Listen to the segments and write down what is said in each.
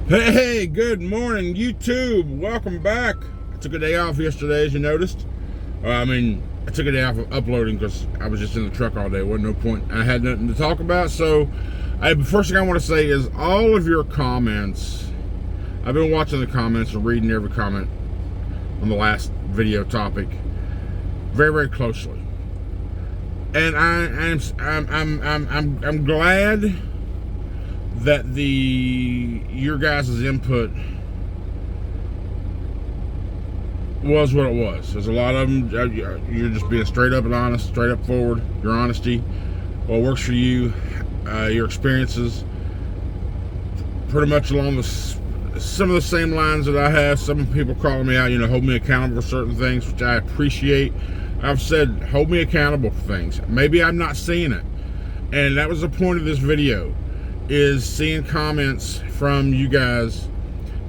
Hey, good morning, YouTube. Welcome back. I took a day off yesterday, as you noticed. I took a day off of uploading because I was just in the truck all day. Wasn't no point. I had nothing to talk about. So, the first thing I want to say is all of your comments. I've been watching the comments and reading every comment on the last video topic very, very closely, and I'm glad that your guys' input was what it was. There's a lot of them, you're just being straight up and honest, straight up forward, your honesty, what works for you, your experiences, pretty much along some of the same lines that I have. Some people calling me out, hold me accountable for certain things, which I appreciate. I've said, hold me accountable for things. Maybe I'm not seeing it. And that was the point of this video, is seeing comments from you guys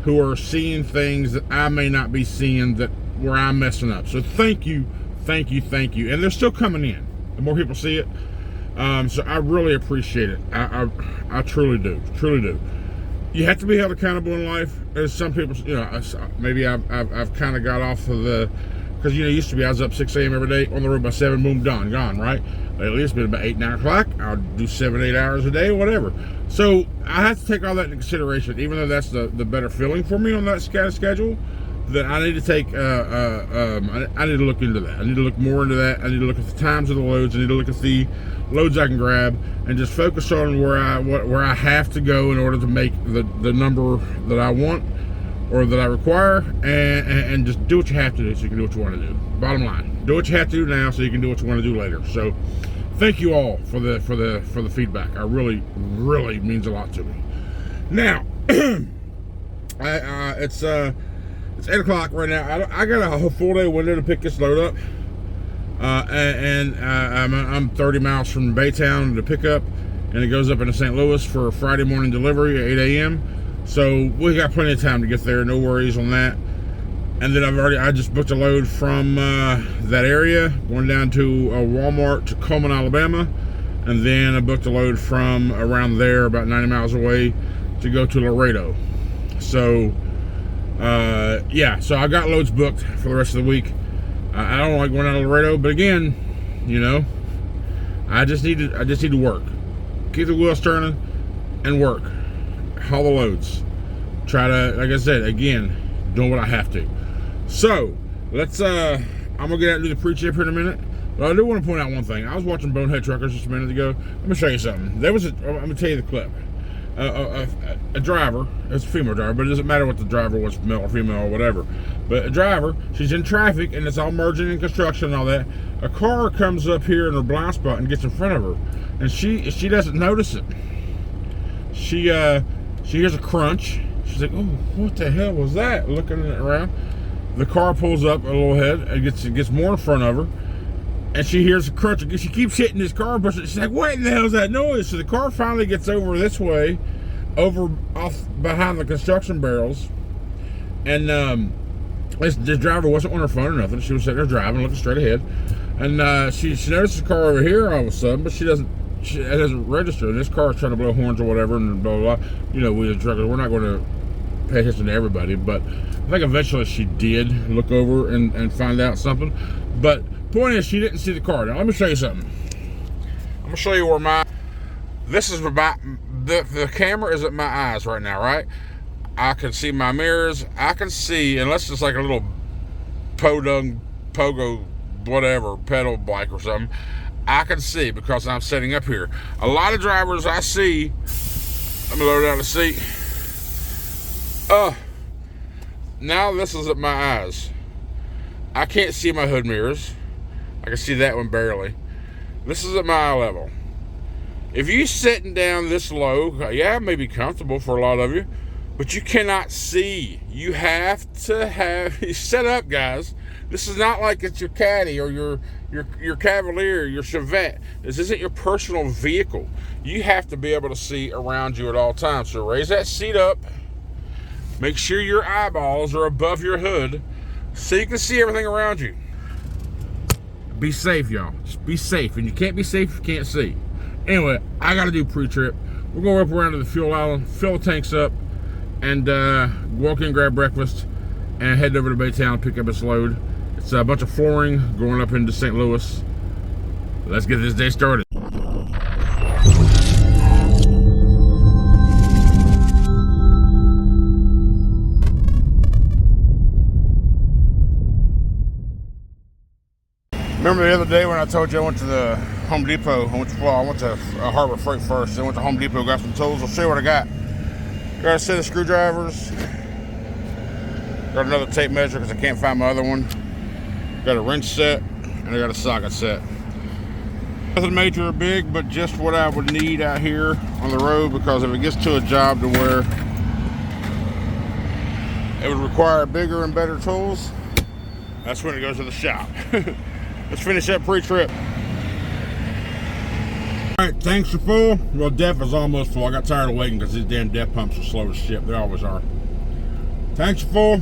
who are seeing things that I may not be seeing, where I'm messing up. So thank you. And they're still coming in. The more people see it. So I really appreciate it. I truly do. You have to be held accountable in life. There's some people, maybe I've kind of got off of because it used to be I was up 6 a.m. every day, on the road by 7, boom, done, gone, right? Lately it's been about 8, 9 o'clock. I'll do 7, 8 hours a day, whatever. So I have to take all that into consideration, even though that's the better feeling for me on that kind of schedule. That I need to take, I need to look into that. I need to look more into that. I need to look at the times of the loads. I need to look at the loads I can grab and just focus on where I have to go in order to make the number that I want or that I require, and just do what you have to do so you can do what you want to do. Bottom line, do what you have to do now so you can do what you want to do later. So thank you all for the feedback. I really means a lot to me. Now, it's 8 o'clock right now. I got a full day window to pick this load up, and I'm 30 miles from Baytown to pick up, and it goes up into St. Louis for a Friday morning delivery at 8 a.m. So we got plenty of time to get there. No worries on that. And then I just booked a load from that area, going down to Walmart, Tacoma, Alabama, and then I booked a load from around there, about 90 miles away, to go to Laredo. So so I got loads booked for the rest of the week. I don't like going out to Laredo, but again, I just need to work, keep the wheels turning, and work, haul the loads. Try to, like I said, again, doing what I have to. So let's. I'm gonna get out and do the pre-chip here in a minute. But I do want to point out one thing. I was watching Bonehead Truckers just a minute ago. Let me show you something. I'm gonna tell you the clip. A driver, it's a female driver, but it doesn't matter what the driver was, male or female or whatever. But a driver, she's in traffic and it's all merging in construction and all that. A car comes up here in her blind spot and gets in front of her, and she doesn't notice it. She hears a crunch. She's like, "Oh, what the hell was that?" Looking around, the car pulls up a little ahead and gets more in front of her. And she hears a crunch. She keeps hitting this car, but she's like, "What in the hell is that noise?" So the car finally gets over this way, off behind the construction barrels. And this driver wasn't on her phone or nothing. She was sitting there driving, looking straight ahead. And she notices the car over here all of a sudden, but it doesn't register. And this car is trying to blow horns or whatever, and blah, blah, blah. We as truckers, we're not going to pay attention to everybody. But I think eventually she did look over and find out something. But point is, she didn't see the car. Now let me show you something. I'm gonna show you where the camera is at my eyes right now, right? I can see my mirrors. I can see, unless it's like a little pogo, whatever, pedal bike or something, I can see because I'm sitting up here. A lot of drivers I see, let me lower down the seat. Now this is at my eyes. I can't see my hood mirrors. I can see that one barely. This is at my eye level. If you're sitting down this low, it may be comfortable for a lot of you, but you cannot see. You have to have set up, guys. This is not like it's your Caddy or your Cavalier, your Chevette. This isn't your personal vehicle. You have to be able to see around you at all times. So raise that seat up. Make sure your eyeballs are above your hood so you can see everything around you. Be safe, y'all. Just be safe. And you can't be safe if you can't see. Anyway, I got to do pre-trip. We're going up around to the fuel island, fill the tanks up, and walk in, grab breakfast, and head over to Baytown, pick up its load. It's a bunch of flooring going up into St. Louis. Let's get this day started. Remember the other day when I told you I went to the Home Depot? I went to Harbor Freight first, then went to Home Depot, got some tools. I'll show you what I got. Got a set of screwdrivers. Got another tape measure because I can't find my other one. Got a wrench set, and I got a socket set. Nothing major or big, but just what I would need out here on the road, because if it gets to a job to where it would require bigger and better tools, that's when it goes to the shop. Let's finish that pre-trip. Alright, tanks are full. Well, DEF is almost full. I got tired of waiting because these damn DEF pumps are slow as shit. They always are. Tanks are full.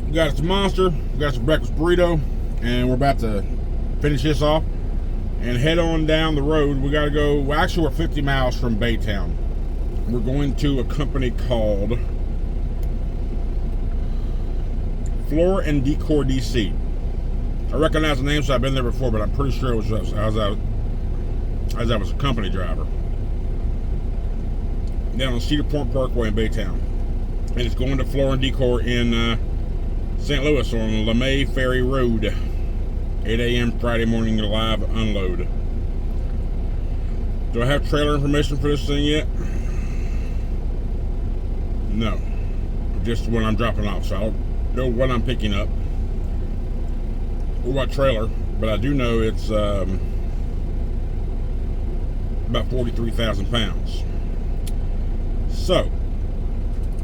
We got us a monster. We got us a breakfast burrito. And we're about to finish this off and head on down the road. We got to go, well, actually we're 50 miles from Baytown. We're going to a company called Floor Decor DC. I recognize the name, so I've been there before, but I'm pretty sure it was as I was a company driver. Down on Cedar Point Parkway in Baytown. And it's going to Floor Decor in St. Louis on LeMay Ferry Road. 8 a.m. Friday morning, live unload. Do I have trailer information for this thing yet? No. Just when I'm dropping off, so I don't know what I'm picking up or what trailer, but I do know it's about 43,000 pounds. So,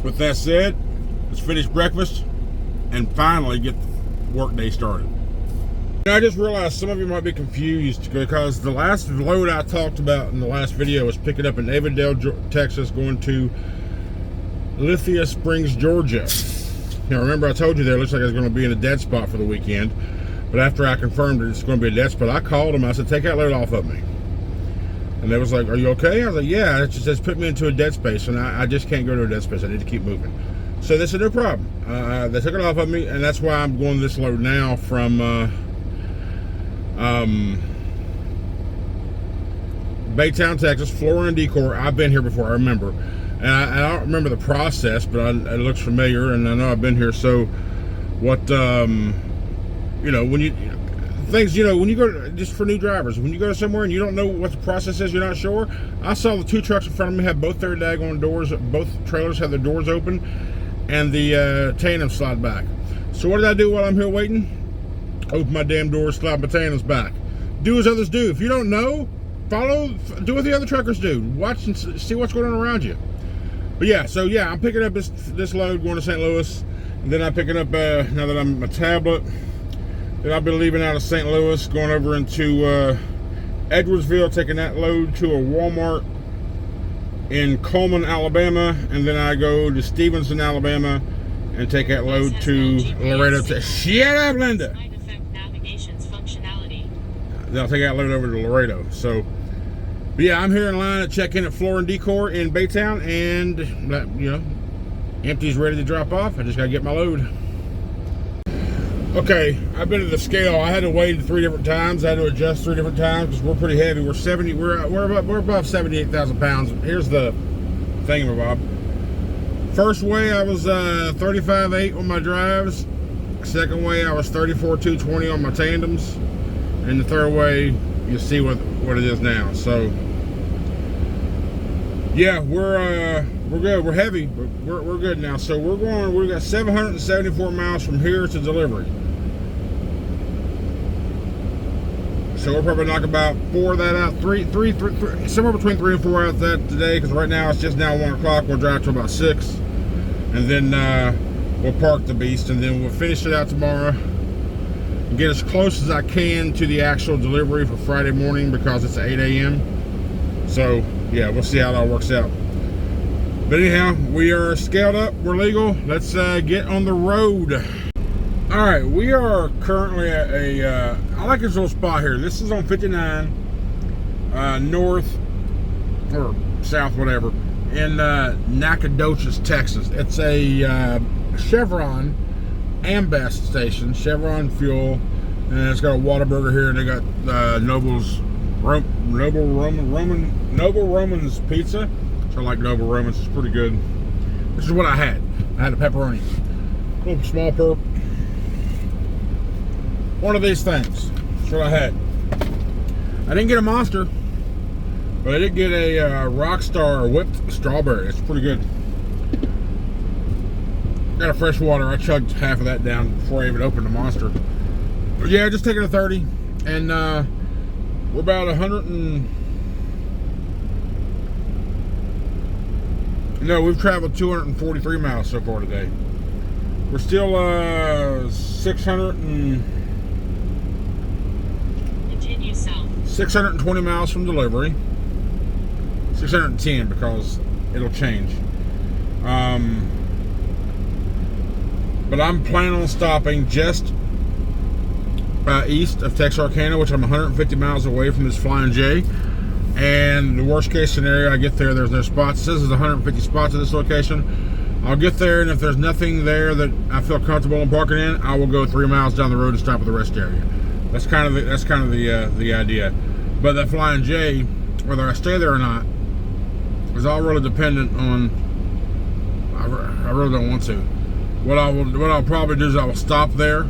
with that said, let's finish breakfast and finally get the work day started. Now, I just realized some of you might be confused because the last load I talked about in the last video was picking up in Avondale, Texas, going to Lithia Springs, Georgia. Now, remember I told you there, it looks like it's going to be in a dead spot for the weekend. But after I confirmed it, it's going to be a dead spot, I called them. I said, take that load off of me. And they was like, are you okay? I was like, yeah, it just says put me into a dead space, and I just can't go to a dead space. I need to keep moving. So they said, no problem. They took it off of me, and that's why I'm going this load now from Baytown, Texas, Floor Decor. I've been here before, I remember. And I don't remember the process, but it looks familiar, and I know I've been here. So what, you know, when you go, just for new drivers, when you go to somewhere and you don't know what the process is, you're not sure. I saw the two trucks in front of me have both their daggone doors, both trailers have their doors open, and the tandem slide back. So what did I do while I'm here waiting? Open my damn doors, slide my tandems back. Do as others do. If you don't know, do what the other truckers do. Watch and see what's going on around you. But yeah, so yeah, I'm picking up this load going to St. Louis, and then I'm picking up, now that I'm a tablet, then I'll be leaving out of St. Louis, going over into Edwardsville, taking that load to a Walmart in Coleman, Alabama, and then I go to Stevenson, Alabama, and take that load to Laredo. Shut up, Linda! Then I'll take that load over to Laredo. So, but yeah, I'm here in line to check in at Floor Decor in Baytown, and you know, empty's ready to drop off. I just gotta get my load. Okay, I've been to the scale. I had to weigh 3 different times. I had to adjust 3 different times because we're pretty heavy. We're above 78,000 pounds. Here's the thingamabob. First weigh, I was 35.8 on my drives. Second weigh, I was 34,220 on my tandems. And the third weigh, you see what it is now. So yeah, we're good. We're heavy, but we're good now. So we got 774 miles from here to delivery. So we'll probably knock about 4 of that out, three, somewhere between 3 and 4 out of that today, because right now it's just now 1 o'clock. We'll drive to about 6, and then we'll park the beast, and then we'll finish it out tomorrow and get as close as I can to the actual delivery for Friday morning, because it's 8 a.m. So yeah, we'll see how that works out. But anyhow, we are scaled up, we're legal. Let's get on the road. All right, we are currently at a, I like this little spot here. This is on 59 north or south, whatever, in Nacogdoches, Texas. It's a Chevron Ambest station, Chevron fuel, and it's got a Whataburger here, and they got Noble Roman's pizza. So I like Noble Roman's, it's pretty good. This is what I had. I had a pepperoni, a little small perp. One of these things. That's what I had. I didn't get a Monster, but I did get a Rockstar whipped strawberry. It's pretty good. Got a fresh water. I chugged half of that down before I even opened the Monster. But yeah, just taking a 30, and we're about 100 and... No, we've traveled 243 miles so far today. We're still 620 miles from delivery. 610 because it'll change. But I'm planning on stopping just east of Texarkana, which I'm 150 miles away from this Flying J. And the worst case scenario, I get there, there's no spots. It says there's 150 spots at this location. I'll get there, and if there's nothing there that I feel comfortable in parking in, I will go 3 miles down the road and stop at the rest area. That's kind of the idea. But that Flying J, whether I stay there or not, is all really dependent on. I really don't want to. What I'll probably do is I will stop there,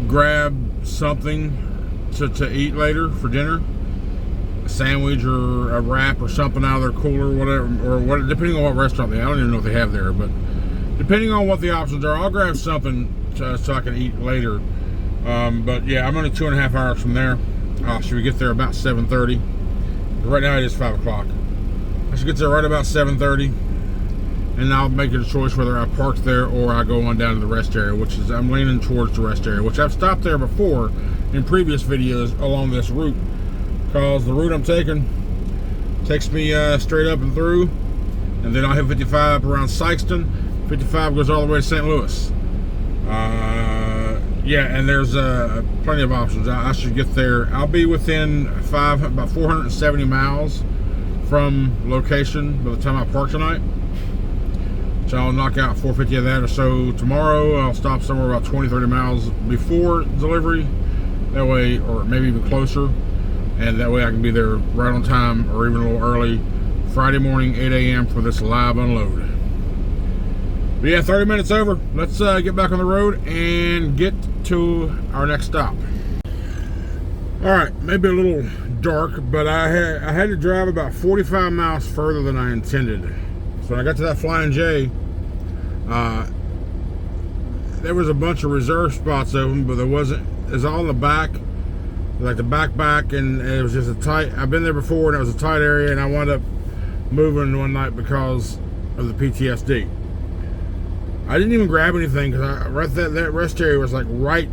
grab something to eat later for dinner, a sandwich or a wrap or something out of their cooler, whatever, or what, depending on what restaurant I don't even know if they have there, but depending on what the options are, I'll grab something so I can eat later. But yeah, I'm only 2.5 hours from there. Should we get there about 7:30? Right now it is 5 o'clock. I should get there right about 7:30, and I'll make a choice whether I park there or I go on down to the rest area, which is, I'm leaning towards the rest area, which I've stopped there before in previous videos along this route, because the route I'm taking takes me straight up and through, and then I'll hit 55 around Sykeston. 55 goes all the way to St. Louis. Yeah, and there's plenty of options. I should get there. I'll be within about 470 miles from location by the time I park tonight. So I'll knock out 450 of that or so tomorrow. I'll stop somewhere about 20-30 miles before delivery. That way, or maybe even closer. And that way I can be there right on time or even a little early Friday morning, 8 a.m. for this live unload. But yeah, 30 minutes over. Let's get back on the road and get to our next stop. All right, maybe a little dark, but I had to drive about 45 miles further than I intended. So when I got to that Flying J, there was a bunch of reserve spots open, but there wasn't. It was all in the back, like the back, and it was just a tight. I've been there before, and it was a tight area, and I wound up moving one night because of the PTSD. I didn't even grab anything because that rest area was like right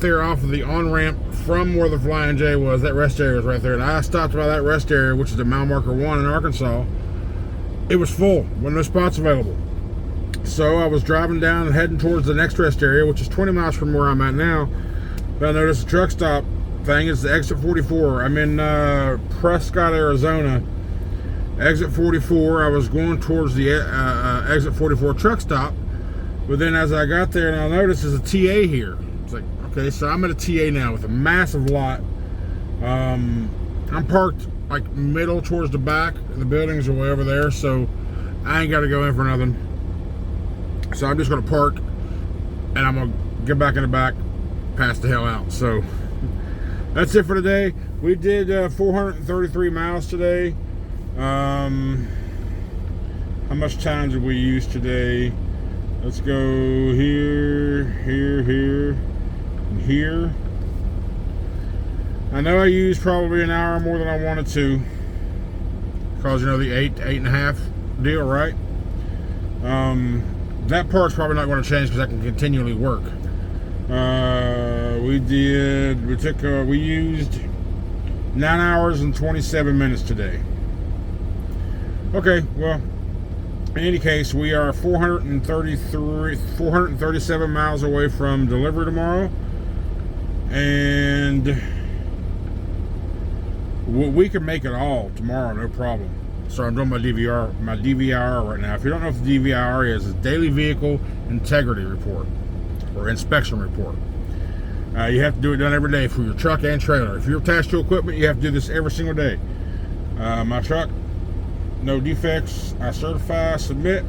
there off of the on-ramp from where the Flying J was. That rest area was right there, and I stopped by that rest area, which is a mile marker 1 in Arkansas. It was full, with no spots available. So I was driving down and heading towards the next rest area, which is 20 miles from where I'm at now. But I noticed a truck stop thing. It's the exit 44. I'm in Prescott, Arizona. Exit 44. I was going towards the exit 44 truck stop. But then as I got there, and I noticed there's a TA here. It's like, okay, so I'm at a TA now with a massive lot. I'm parked like middle towards the back. The buildings are way over there, so I ain't got to go in for nothing. So I'm just going to park, and I'm going to get back in the back, pass the hell out. So that's it for today. We did 433 miles today. How much time did we use today? Let's go here, and here. I know I used probably an hour more than I wanted to, because you know the 8.5 deal, right? That part's probably not going to change because I can continually work. We used 9 hours and 27 minutes today. Okay, well, in any case, we are 437 miles away from delivery tomorrow, and we can make it all tomorrow, no problem. So I'm doing my DVIR right now. If you don't know what the DVIR is, it's Daily Vehicle Integrity Report or Inspection Report. You have to do it done every day for your truck and trailer. If you're attached to equipment, you have to do this every single day. My truck, no defects. I certify, submit.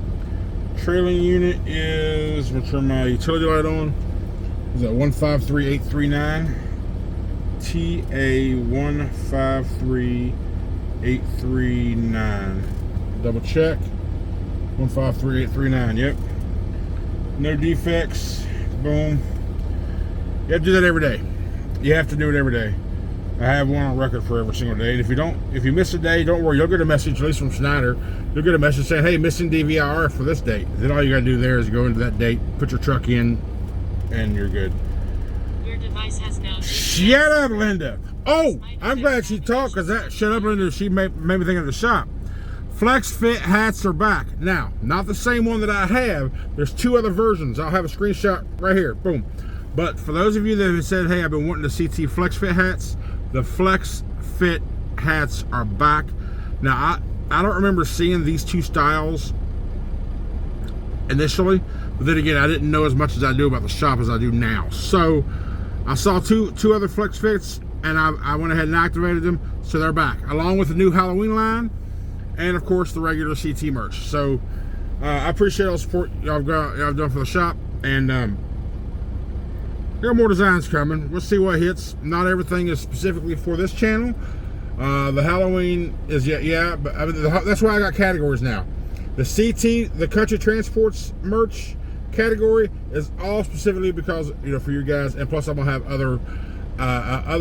Trailing unit is, we'll turn my utility light on. Is that 153839? TA153839. Double check. 153839. Yep. No defects. Boom. You have to do that every day. You have to do it every day. I have one on record for every single day. And if you miss a day, don't worry. You'll get a message, at least from Schneider. You'll get a message saying, hey, missing DVIR for this date. Then all you got to do there is go into that date, put your truck in, and you're good. Your device has now... Shut up, Linda. Oh, I'm glad she talked, because that shut up, Linda, she made me think of the shop. Flex Fit hats are back. Now, not the same one that I have. There's 2 other versions. I'll have a screenshot right here. Boom. But for those of you that have said, hey, I've been wanting the CT Flex Fit hats, the Flex Fit hats are back. Now, I don't remember seeing these 2 styles initially, but then again, I didn't know as much as I do about the shop as I do now. So I saw two other Flex Fits, and I went ahead and activated them, so they're back, along with the new Halloween line, and of course the regular CT merch. So I appreciate all the support y'all done for the shop, and there are more designs coming. We'll see what hits. Not everything is specifically for this channel. The Halloween is but I mean, that's why I got categories now. The CT, the Country Transports merch category is all specifically because, for you guys, and plus I'm gonna have other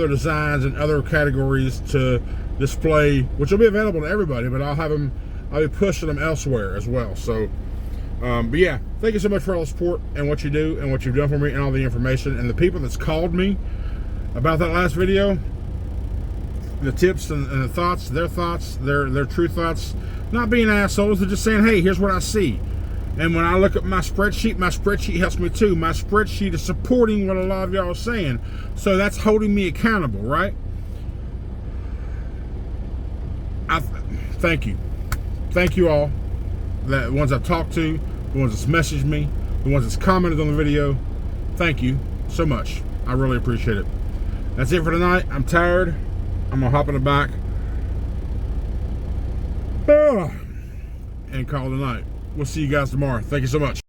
designs and other categories to display, which will be available to everybody, but I'll be pushing them elsewhere as well. So but yeah, thank you so much for all the support and what you do and what you've done for me and all the information, and the people that's called me about that last video, the tips and the thoughts, their true thoughts, not being assholes, they're just saying, hey, here's what I see. And when I look at my spreadsheet helps me too. My spreadsheet is supporting what a lot of y'all are saying, so that's holding me accountable, right? Thank you all, the ones I've talked to, the ones that's messaged me, the ones that's commented on the video. Thank you so much. I really appreciate it. That's it for tonight. I'm tired. I'm gonna hop in the back and call it a night. We'll see you guys tomorrow. Thank you so much.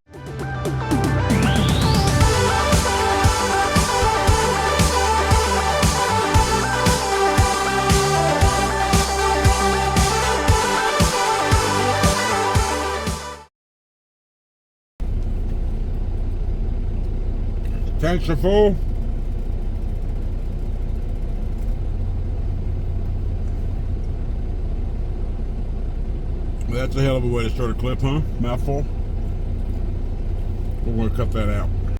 Tanks are full. That's a hell of a way to start a clip, huh? Mouthful. We're going to cut that out.